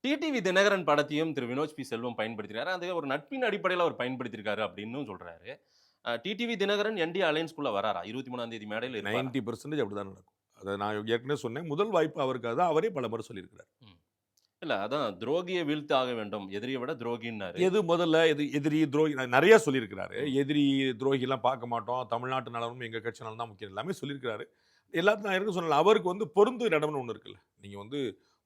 TTV Dinakaran படத்தையும் திரு Vinod B செல்வம் பயன்படுத்தினாரு. அது ஒரு நட்பின் அடிப்படையில அவர் பயன்படுத்தியிருக்காரு அப்டின்னும் சொல்றாரு. டிடிவி தினகரன் என்டிஏ அலையன்ஸ்குள்ள வராரா? 23ஆம் தேதி மேடையில இருப்பாரா? 90% அப்படிதான் நடக்கும். அத நான் ஏற்கனவே சொன்னேன். முதல் வாய்ப்பு அவருக்காக தான். அவரே பலமுறை சொல்லியிருக்கிறார். ம். இல்ல அதான் துரோகிய வீழ்த்து ஆக வேண்டும். எதிரிய விட துரோகின்னாரு. எது முதல்ல எதிரி, துரோகி நெறைய சொல்லியிருக்கிறாரு. ம். எதிரி, துரோகிலாம் பார்க்க மாட்டோம். தமிழ்நாட்டு நலனும் எங்க கட்சி நலன் தான் முக்கியம். எல்லாமே சொல்லியிருக்கிறாரு. எல்லாத்தையும் நான் ஏற்கனவே சொன்னேன்ல. அவருக்கு வந்து பொருந்து இடம்னு ஒண்ணு இருக்குல்ல. நீங்க வந்து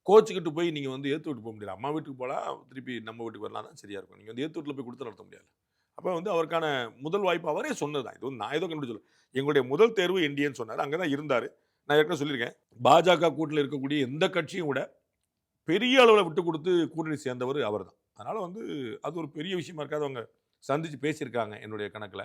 கோச்சுக்கிட்டு போய் நீங்க வந்து ஏத்து விட்டு போ முடியாது. அம்மா வீட்டுக்கு போலாம், திருப்பி நம்ம வீட்டுக்கு வரலாம் தான் சரியா இருக்கும். நீங்க வந்து ஏத்து வீட்ல போய் குடுத்தனம் நடத்த முடியாது. அப்ப வந்து அவருக்கான முதல் வாய்ப்பு அவரே சொன்னது தான். இது வந்து நான் ஏதோ கண்டுபிடிச்சு சொல்லல. எங்களுடைய முதல் தேர்வு என்டிஏன்னு சொன்னாரு. அங்க தான் இருந்தாரு. நான் ஏற்கனவே சொல்லியிருக்கேன். பாஜக கூட்டணியில இருக்கக்கூடிய எந்த கட்சியும் விட பெரிய அளவுல விட்டு குடுத்து கூட்டணி சேர்ந்தவர் அவர்தான். அதனால வந்து அது ஒரு பெரிய விஷயமா இருக்காது. அவங்க சந்திச்சு பேசியிருக்காங்க என்னுடைய கணக்குல.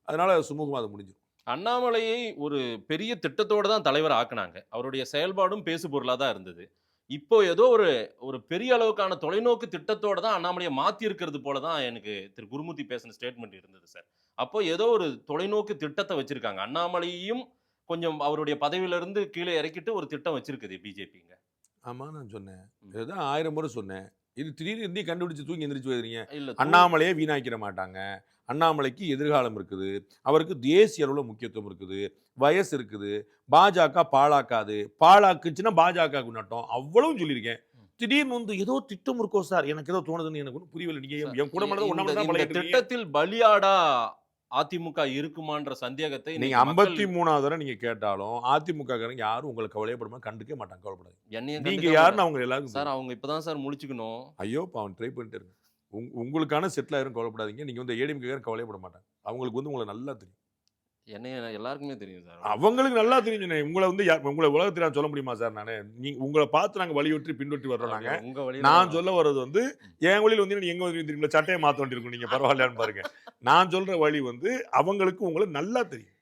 அதனால சுமூகமா அது முடிஞ்சிரும். அண்ணாமலையை ஒரு பெரிய திட்டத்தோட தான் தலைவர் ஆக்குனாங்க. அவருடைய செயல்பாடும் பேசு பொருளா தான் இருந்தது. இப்போ ஏதோ ஒரு ஒரு பெரிய அளவுக்கான தொலைநோக்கு திட்டத்தோட தான் அண்ணாமலைய மாத்தி இருக்கிறது போல தான் எனக்கு திரு குருமூர்த்தி பேசின ஸ்டேட்மெண்ட் இருந்தது சார். அப்போ ஏதோ ஒரு தொலைநோக்கு திட்டத்த வச்சிருக்காங்க. அண்ணாமலையையும் கொஞ்சம் அவருடைய பதவியிலிருந்து கீழ இறக்கிட்டு ஒரு திட்டம் வச்சிருக்குது பிஜேபிங்க. ஆமா நான் சொன்னேன். ம். இதுதான் 1000 முறை சொன்னேன். இது திடீர்னு எந்தையும் கண்டுபிடிச்சு தூங்கி எந்திரிச்சு போயிறீங்க. இல்ல அண்ணாமலையே வீணாக்கிற மாட்டாங்க. அண்ணாமலைக்கு எதிர்காலம் இருக்குது. அவருக்கு தேசிய அளவுல முக்கியத்துவம் இருக்குது. வயசு இருக்குது. பாஜக பாழாக்காது. பாழாக்குச்சுன்னா பாஜகவுக்கு நட்டம். அவ்வளவும் சொல்லியிருக்கேன். ம். திடீர்னு வந்து ஏதோ திட்டம் இருக்கோ சார். எனக்கு ஏதோ தோணுதுன்னு எனக்கு ஒண்ணும் புரியவில்ல. நீங்க ச என் கூட மட்டும் தான் ஒண்ணா இந்த மட்டும் தான் இந்த பழகிட்டு இருக்கீங்க. திட்டத்தில் பலியாடா அதிமுக இருக்குமான்ற சந்தேகத்தை நீங்க இன்னைக்கு மக்கள் 53வது தடவ நீங்க கேட்டாலும், அதிமுககாரங்க யாரும் உங்கள கவலையேப்படாம கண்டுக்கவே மாட்டாங்க. கவலைப்படாதீங்க. என்னையும் நீங்க கண்டுக்காம யாருன்னு அவங்க எல்லாருக்கும் சார் தெரியும். அவங்க இப்ப தான் சார் முழிச்சுக்கணும். ஐயோ! பாவம் ட்ரை பண்ணிட்டே இருங்க. உங்களுக்கான செட்டில் ஆயிரும் கவலைப்படாதீங்க. நீங்க வந்து ஏடிஎம்கேக்காரங்க கவலையே பட மாட்டாங்க. அவங்களுக்கு வந்து உங்கள நல்லா தெரியும். என்னைய எல்லாருக்குமே தெரியும் சார். அவங்களுக்கு நல்லா தெரியும் சொன்னேன். உங்கள வந்து உங்கள உலகத்துல நான் சொல்ல முடியுமா சார் நானு? உங்கள பார்த்து நாங்க வழியுற்றி பின்பற்றி வர்றோம் நாங்க. அப்படியா உங்க வழியில தான் நான் சொல்ல வர்றது வந்து, என் வழியில வந்து நீங்க எங்க வருவீங்க தெரியுங்களா? சட்டைய மாத்த வேண்டியிருக்கும். நீங்க பரவாயில்லையான்னு பாருங்க. நான் சொல்ற வழி வந்து அவங்களுக்கு உங்கள நல்லா தெரியும்.